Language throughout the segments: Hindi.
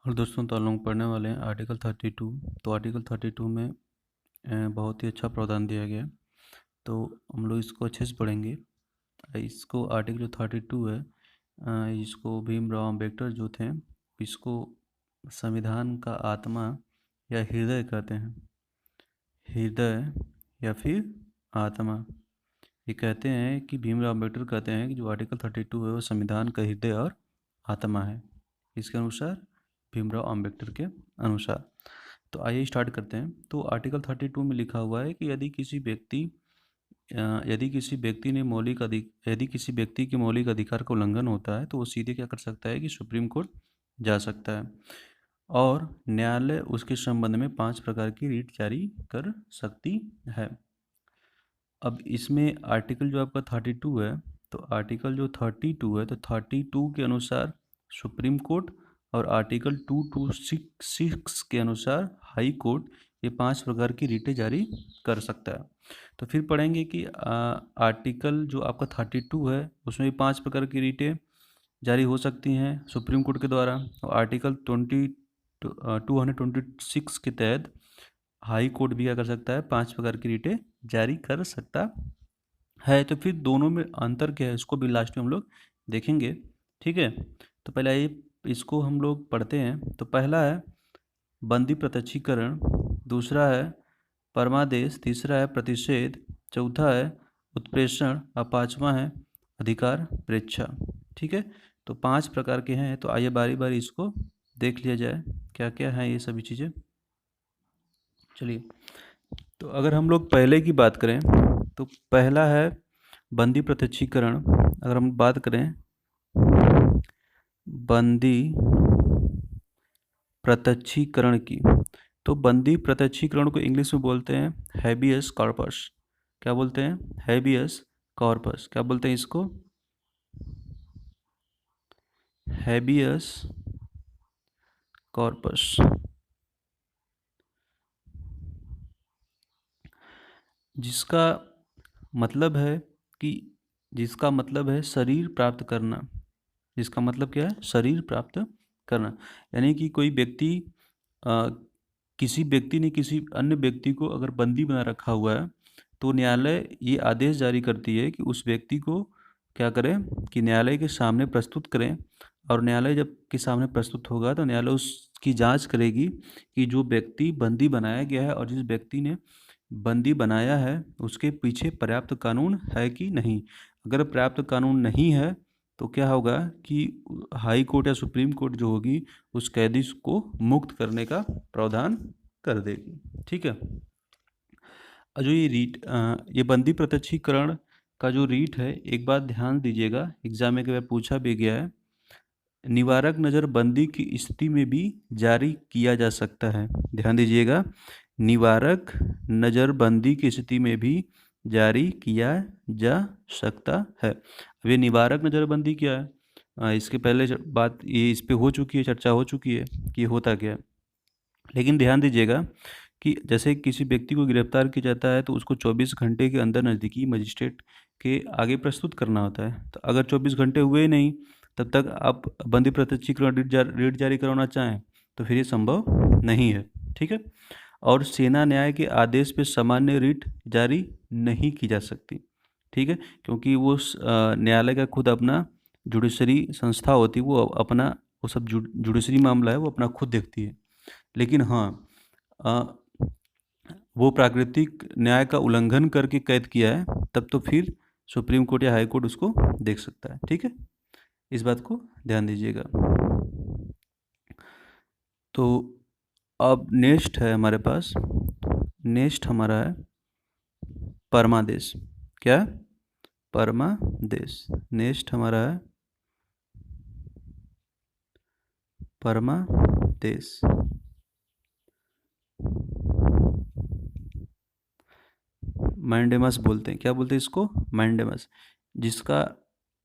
और दोस्तों तो हम लोग पढ़ने वाले हैं आर्टिकल 32। तो आर्टिकल 32 में बहुत ही अच्छा प्रावधान दिया गया है। तो हम लोग इसको अच्छे से पढ़ेंगे। इसको आर्टिकल जो 32 है, इसको भीमराव अम्बेडकर जो थे, इसको संविधान का आत्मा या हृदय कहते हैं। हृदय या फिर आत्मा, ये कहते हैं कि भीमराव अम्बेडकर कहते हैं कि जो आर्टिकल 32 है वो संविधान का हृदय और आत्मा है। इसके अनुसार, भीमराव अम्बेडकर के अनुसार। तो आइए स्टार्ट करते हैं। तो आर्टिकल 32 में लिखा हुआ है कि यदि किसी व्यक्ति ने यदि किसी व्यक्ति के मौलिक अधिकार का उल्लंघन होता है तो वो सीधे क्या कर सकता है कि सुप्रीम कोर्ट जा सकता है और न्यायालय उसके संबंध में 5 प्रकार की रीट जारी कर सकती है। अब इसमें आर्टिकल जो आपका 32 है, तो आर्टिकल जो 32 है, तो 32 के अनुसार सुप्रीम कोर्ट और आर्टिकल 226 के अनुसार हाई कोर्ट ये 5 प्रकार की रीटें जारी कर सकता है। तो फिर पढ़ेंगे कि आर्टिकल जो आपका 32 है उसमें भी 5 प्रकार की रीटें जारी हो सकती हैं सुप्रीम कोर्ट के द्वारा। और आर्टिकल 226 के तहत हाई कोर्ट भी क्या कर सकता है, 5 प्रकार की रीटें जारी कर सकता है। तो फिर दोनों में अंतर क्या है इसको भी लास्ट में हम लोग देखेंगे। ठीक है, तो पहले ये इसको हम लोग पढ़ते हैं। तो पहला है बंदी प्रत्यक्षीकरण, दूसरा है परमादेश, तीसरा है प्रतिषेध, चौथा है उत्प्रेषण और पांचवा है अधिकार प्रेक्षा। ठीक है, तो 5 प्रकार के हैं। तो आइए बारी बारी इसको देख लिया जाए क्या क्या है ये सभी चीज़ें। चलिए, तो अगर हम लोग पहले की बात करें तो पहला है बंदी प्रत्यक्षीकरण। अगर हम बात करें बंदी प्रत्यक्षीकरण की, तो बंदी प्रत्यक्षीकरण को इंग्लिश में बोलते हैं हैबियस कॉर्पस। क्या बोलते हैं? Habeas corpus. क्या बोलते हैं इसको? Habeas corpus. जिसका मतलब है कि जिसका मतलब है शरीर प्राप्त करना। जिसका मतलब क्या है? शरीर प्राप्त करना। यानी कि कोई व्यक्ति किसी व्यक्ति ने किसी अन्य व्यक्ति को अगर बंदी बना रखा हुआ है तो न्यायालय ये आदेश जारी करती है कि उस व्यक्ति को क्या करें कि न्यायालय के सामने प्रस्तुत करें। और न्यायालय जब के सामने प्रस्तुत होगा तो न्यायालय उसकी जांच करेगी कि जो व्यक्ति बंदी बनाया गया है और जिस व्यक्ति ने बंदी बनाया है उसके पीछे पर्याप्त कानून है कि नहीं। अगर पर्याप्त कानून नहीं है तो क्या होगा कि हाई कोर्ट या सुप्रीम कोर्ट जो होगी उस कैदी को मुक्त करने का प्रावधान कर देगी। ठीक है, जो ये बंदी प्रत्यक्षीकरण का जो रीट है, एक बात ध्यान दीजिएगा, एग्जाम में कई बार पूछा भी गया है। निवारक नज़रबंदी की स्थिति में भी जारी किया जा सकता है। ध्यान दीजिएगा, निवारक नज़रबंदी की स्थिति में भी जारी किया जा सकता है। अब ये निवारक नज़रबंदी क्या है? इसके पहले बात ये इस पे हो चुकी है, चर्चा हो चुकी है कि ये होता क्या है। लेकिन ध्यान दीजिएगा कि जैसे किसी व्यक्ति को गिरफ्तार किया जाता है तो उसको 24 घंटे के अंदर नज़दीकी मजिस्ट्रेट के आगे प्रस्तुत करना होता है। तो अगर 24 घंटे हुए नहीं तब तक आप बंदी प्रत्यक्षीकरण रीट जारी करवाना चाहें तो फिर ये संभव नहीं है। ठीक है, और सेना न्याय के आदेश पे सामान्य रीट जारी नहीं की जा सकती। ठीक है, क्योंकि वो न्यायालय का खुद अपना जुडिशरी संस्था होती है, वो अपना वो सब जुडिशरी मामला है वो अपना खुद देखती है। लेकिन हाँ, वो प्राकृतिक न्याय का उल्लंघन करके कैद किया है तब तो फिर सुप्रीम कोर्ट या हाई कोर्ट उसको देख सकता है। ठीक है, इस बात को ध्यान दीजिएगा। तो अब नेक्स्ट है हमारे पास, नेक्स्ट हमारा है परमादेश। क्या? परमादेश। नेक्स्ट हमारा है परमादेश। मैंडेमस बोलते हैं। क्या बोलते हैं इसको? मैंडेमस, जिसका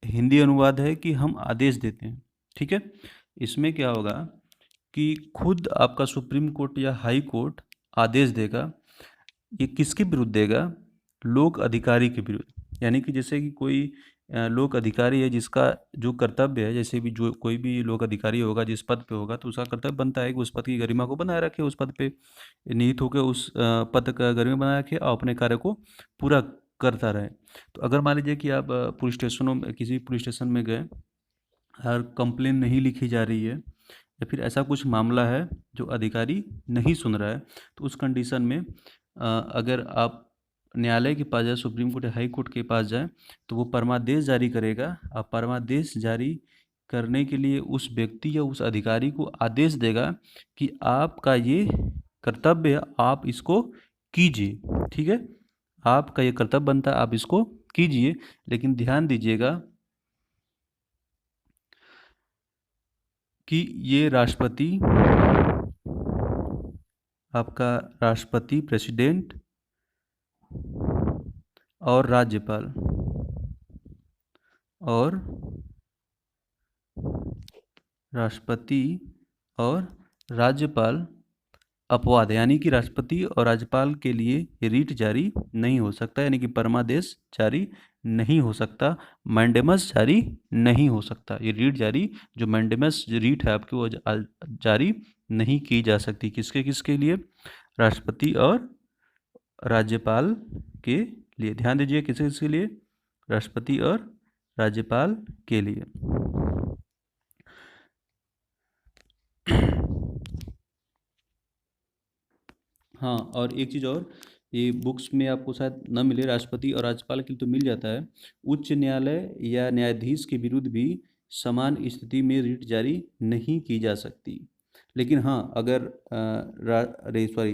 हिंदी अनुवाद है कि हम आदेश देते हैं। ठीक है, इसमें क्या होगा कि खुद आपका सुप्रीम कोर्ट या हाई कोर्ट आदेश देगा। ये किसके विरुद्ध देगा? लोक अधिकारी के विरुद्ध। यानी कि जैसे कि कोई लोक अधिकारी है जिसका जो कर्तव्य है, जैसे भी जो कोई भी लोक अधिकारी होगा जिस पद पे होगा तो उसका कर्तव्य बनता है कि उस पद की गरिमा को बनाए रखे, उस पद पे निहित होकर उस पद का गरिमा बनाए रखे और अपने कार्य को पूरा करता रहे। तो अगर मान लीजिए कि आप पुलिस स्टेशनों में, किसी पुलिस स्टेशन में गए और कंप्लेन नहीं लिखी जा रही है या फिर ऐसा कुछ मामला है जो अधिकारी नहीं सुन रहा है, तो उस कंडीशन में अगर आप न्यायालय के पास जाए, सुप्रीम कोर्ट या हाई कोर्ट के पास जाए, तो वो परमादेश जारी करेगा। और परमादेश जारी करने के लिए उस व्यक्ति या उस अधिकारी को आदेश देगा कि आपका ये कर्तव्य है, आप इसको कीजिए। ठीक है, आपका ये कर्तव्य बनता है, आप इसको कीजिए। लेकिन ध्यान दीजिएगा कि ये राष्ट्रपति, आपका राष्ट्रपति, प्रेसिडेंट और राज्यपाल और राष्ट्रपति और राज्यपाल अपवाद है, यानी कि राष्ट्रपति और राज्यपाल के लिए रीट जारी नहीं हो सकता, यानी कि परमादेश जारी नहीं हो सकता, मैंडेमस जारी नहीं हो सकता। ये रीट जारी, जो मैंडेमस रीट है आपकी, वो जारी नहीं की जा सकती। किसके किसके लिए? राष्ट्रपति और राज्यपाल के लिए। ध्यान दीजिए, किसके किसके लिए? राष्ट्रपति और राज्यपाल के लिए। हाँ, और एक चीज़ और, ये बुक्स में आपको शायद न मिले, राष्ट्रपति और राज्यपाल के लिए तो मिल जाता है। उच्च न्यायालय या न्यायाधीश के विरुद्ध भी समान स्थिति में रिट जारी नहीं की जा सकती। लेकिन हाँ, अगर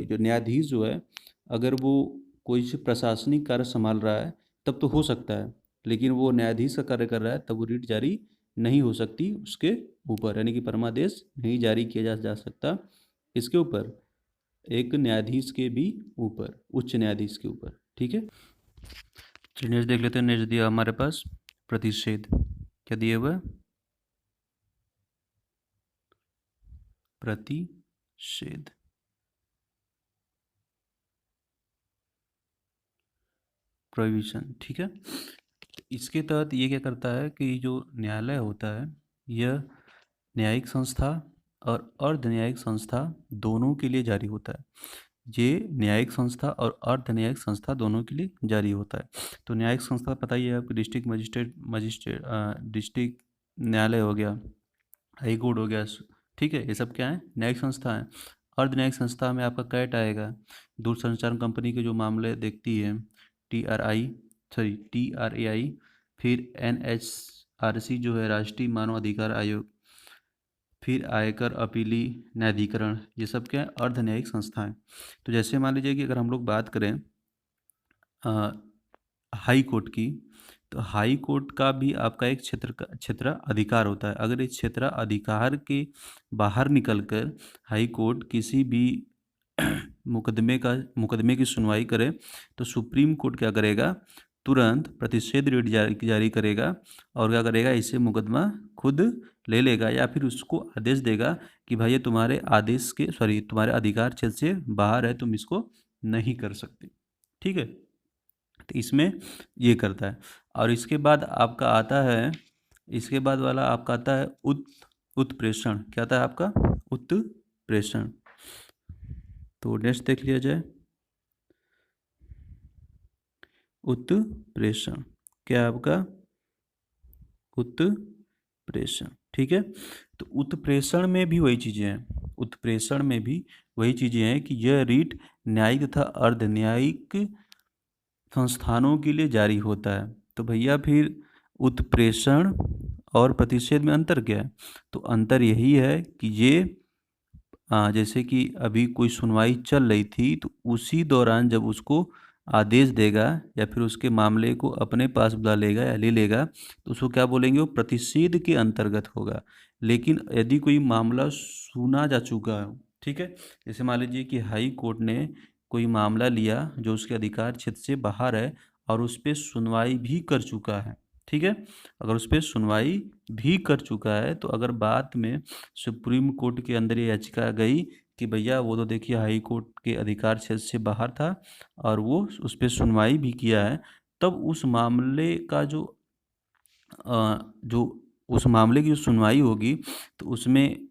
जो न्यायाधीश जो है, अगर वो कोई से प्रशासनिक कार्य संभाल रहा है तब तो हो सकता है, लेकिन वो न्यायाधीश का कार्य कर रहा है तब वो रिट जारी नहीं हो सकती उसके ऊपर, यानी कि परमादेश नहीं जारी किया जा सकता। इसके ऊपर, एक न्यायाधीश के भी ऊपर, उच्च न्यायाधीश के ऊपर। ठीक है, चलिए नेक्स्ट देख लेते हैं। नेक्स्ट दिया हमारे पास प्रतिषेध। क्या दिया हुआ है? प्रतिषेध। प्रोहिबिशन। ठीक है, इसके तहत ये क्या करता है कि जो न्यायालय होता है, यह न्यायिक संस्था और अर्ध न्यायिक संस्था दोनों के लिए जारी होता है। ये न्यायिक संस्था और अर्ध न्यायिक संस्था दोनों के लिए जारी होता है। तो न्यायिक संस्था पता ही है आपको, डिस्ट्रिक्ट मजिस्ट्रेट डिस्ट्रिक्ट न्यायालय हो गया, हाई कोर्ट हो गया। ठीक है, ये सब क्या है? न्यायिक संस्था है। अर्ध न्यायिक संस्था में आपका कैट आएगा, दूरसंचार कंपनी के जो मामले देखती है, TRAI, फिर NHRC जो है राष्ट्रीय मानव अधिकार आयोग, फिर आयकर अपीली न्यायाधिकरण, ये सब क्या है? अर्ध न्यायिक संस्थाएं। तो जैसे मान लीजिए कि अगर हम लोग बात करें हाई कोर्ट की, तो हाई कोर्ट का भी आपका एक क्षेत्र अधिकार होता है। अगर इस क्षेत्र अधिकार के बाहर निकलकर हाई कोर्ट किसी भी मुकदमे की सुनवाई करे, तो सुप्रीम कोर्ट क्या करेगा? तुरंत प्रतिषेध रिट जारी करेगा और क्या करेगा? इसे मुकदमा खुद ले लेगा या फिर उसको आदेश देगा कि भाई ये तुम्हारे तुम्हारे अधिकार क्षेत्र से बाहर है, तुम इसको नहीं कर सकते। ठीक है, तो इसमें ये करता है। और इसके बाद आपका आता है, इसके बाद वाला आपका आता है उत्प्रेषण। क्या आता है आपका? उत्प्रेषण। तो नेक्स्ट देख लिया जाए, उत्प्रेषण क्या है आपका? उत्प्रेषण। ठीक है, तो उत्प्रेषण में भी वही चीज़ें हैं, उत्प्रेषण में भी वही चीज़ें हैं कि यह रीट न्यायिक तथा अर्ध न्यायिक संस्थानों के लिए जारी होता है। तो भैया फिर उत्प्रेषण और प्रतिषेध में अंतर क्या है? तो अंतर यही है कि ये जैसे कि अभी कोई सुनवाई चल रही थी, तो उसी दौरान जब उसको आदेश देगा या फिर उसके मामले को अपने पास बुला लेगा या ले लेगा, तो उसको क्या बोलेंगे? वो प्रतिषेध के अंतर्गत होगा। लेकिन यदि कोई मामला सुना जा चुका है, ठीक है, जैसे मान लीजिए कि हाई कोर्ट ने कोई मामला लिया जो उसके अधिकार क्षेत्र से बाहर है और उस पर सुनवाई भी कर चुका है, ठीक है, अगर उस पर सुनवाई भी कर चुका है, तो अगर बाद में सुप्रीम कोर्ट के अंदर ये याचिका गई कि भैया वो तो देखिए हाई कोर्ट के अधिकार क्षेत्र से बाहर था और वो उस पर सुनवाई भी किया है, तब उस मामले का जो जो उस मामले की जो सुनवाई होगी तो उसमें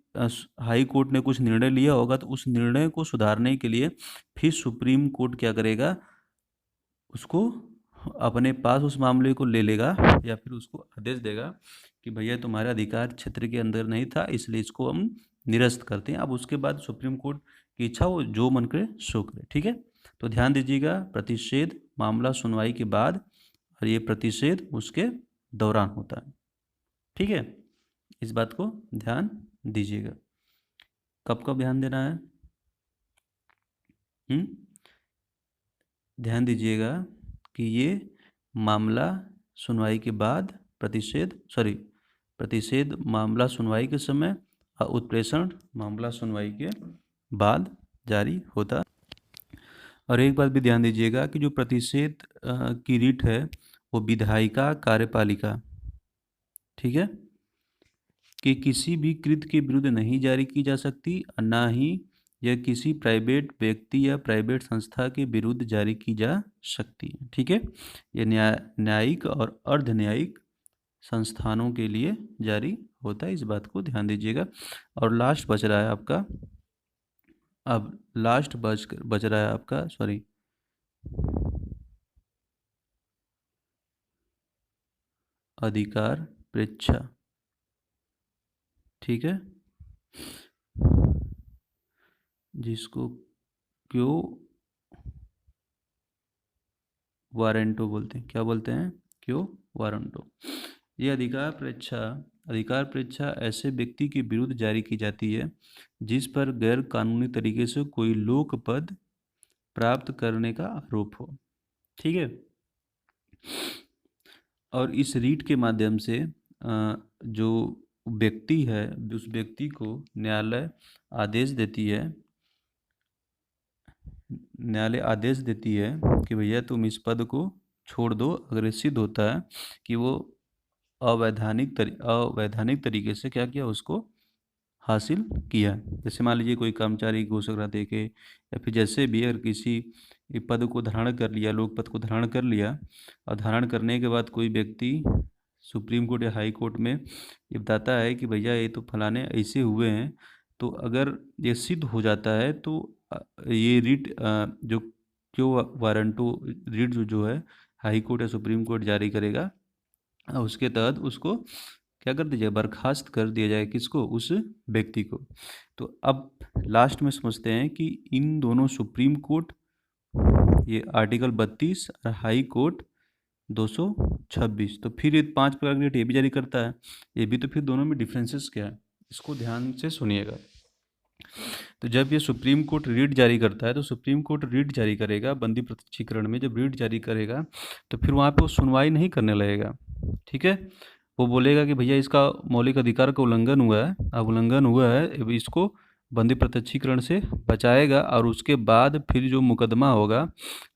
हाई कोर्ट ने कुछ निर्णय लिया होगा, तो उस निर्णय को सुधारने के लिए फिर सुप्रीम कोर्ट क्या करेगा, उसको अपने पास उस मामले को ले लेगा या फिर उसको आदेश देगा कि भैया तुम्हारे अधिकार क्षेत्र के अंदर नहीं था, इसलिए इसको हम निरस्त करते हैं। अब उसके बाद सुप्रीम कोर्ट की इच्छा, वो जो मन करे सो करे। ठीक है, तो ध्यान दीजिएगा, प्रतिषेध मामला सुनवाई के बाद और ये प्रतिषेध उसके दौरान होता है। ठीक है, इस बात को ध्यान दीजिएगा। कब कब ध्यान देना है? ध्यान दीजिएगा कि ये मामला सुनवाई के बाद प्रतिषेध मामला सुनवाई के समय और उत्प्रेषण मामला सुनवाई के बाद जारी होता। और एक बात भी ध्यान दीजिएगा कि जो प्रतिषेध की रीट है वो विधायिका कार्यपालिका, ठीक है, कि किसी भी कृत्य के विरुद्ध नहीं जारी की जा सकती, ना ही यह किसी प्राइवेट व्यक्ति या प्राइवेट संस्था के विरुद्ध जारी की जा सकती है। ठीक है, ये न्यायिक और अर्ध न्यायिक संस्थानों के लिए जारी होता है, इस बात को ध्यान दीजिएगा। और लास्ट बच रहा है आपका, अब लास्ट बच रहा है आपका अधिकार परीक्षा। ठीक है, जिसको क्यो वारंटो बोलते हैं। क्या बोलते हैं? क्यो वारंटो। ये अधिकार परीक्षा ऐसे व्यक्ति के विरुद्ध जारी की जाती है जिस पर गैर कानूनी तरीके से कोई लोक पद प्राप्त करने का आरोप हो। ठीक है, और इस रीट के माध्यम से जो व्यक्ति है उस व्यक्ति को न्यायालय आदेश देती है कि भैया तुम इस पद को छोड़ दो, अगर ये सिद्ध होता है कि वो अवैधानिक तरीके से क्या किया, उसको हासिल किया। जैसे मान लीजिए कोई कर्मचारी घूस दे के या फिर जैसे भी अगर किसी पद को धारण कर लिया, लोक पद को धारण कर लिया, और धारण करने के बाद कोई व्यक्ति सुप्रीम कोर्ट या हाई कोर्ट में ये बताता है कि भैया ये तो फलाने ऐसे हुए हैं, तो अगर ये सिद्ध हो जाता है तो ये रीट जो क्यों वारंटो रीट जो है हाई कोर्ट या सुप्रीम कोर्ट जारी करेगा, उसके तहत उसको क्या कर दिया जाए, बर्खास्त कर दिया जाए। किसको? उस व्यक्ति को। तो अब लास्ट में समझते हैं कि इन दोनों सुप्रीम कोर्ट ये आर्टिकल 32 और हाई कोर्ट 226, तो फिर ये 5 प्रकार के रीट ये भी जारी करता है, ये भी। तो फिर दोनों में डिफरेंसेस क्या है, इसको ध्यान से सुनिएगा। तो जब ये सुप्रीम कोर्ट रीट जारी करता है तो सुप्रीम कोर्ट रीट जारी करेगा बंदी प्रत्यक्षीकरण में, जब रीट जारी करेगा तो फिर वहाँ पे वो सुनवाई नहीं करने लगेगा। ठीक है, वो बोलेगा कि भैया इसका मौलिक अधिकार का उल्लंघन हुआ है, अब उल्लंघन हुआ है, इसको बंदी प्रत्यक्षीकरण से बचाएगा, और उसके बाद फिर जो मुकदमा होगा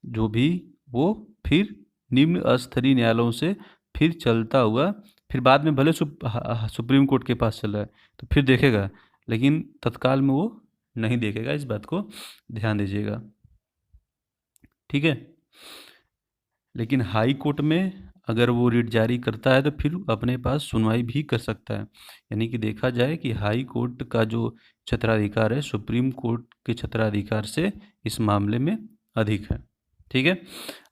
जो भी, वो फिर निम्न स्तरीय न्यायालयों से फिर चलता हुआ, फिर बाद में भले सुप्रीम कोर्ट के पास चल रहा है तो फिर देखेगा, लेकिन तत्काल में वो नहीं देखेगा, इस बात को ध्यान दीजिएगा। ठीक है, लेकिन हाई कोर्ट में अगर वो रीट जारी करता है तो फिर अपने पास सुनवाई भी कर सकता है। यानी कि देखा जाए कि हाई कोर्ट का जो क्षेत्राधिकार है सुप्रीम कोर्ट के क्षेत्राधिकार से इस मामले में अधिक है। ठीक है,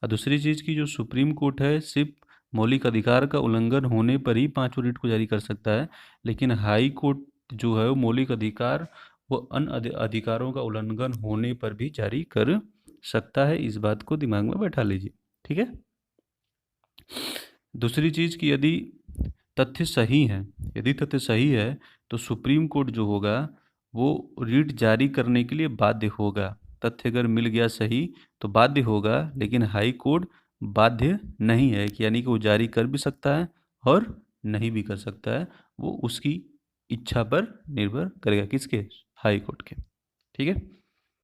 और दूसरी चीज़ की जो सुप्रीम कोर्ट है सिर्फ मौलिक अधिकार का उल्लंघन होने पर ही 5 रीट को जारी कर सकता है, लेकिन हाई कोर्ट जो है वो मौलिक अधिकार वो अन्य अधिकारों का उल्लंघन होने पर भी जारी कर सकता है, इस बात को दिमाग में बैठा लीजिए। ठीक है, दूसरी चीज़ कि यदि तथ्य सही है तो सुप्रीम कोर्ट जो होगा वो रीट जारी करने के लिए बाध्य होगा। तथ्य अगर मिल गया सही तो बाध्य होगा, लेकिन हाई कोर्ट बाध्य नहीं है, कि यानी कि वो जारी कर भी सकता है और नहीं भी कर सकता है, वो उसकी इच्छा पर निर्भर करेगा। किसके? हाई कोर्ट के। ठीक है।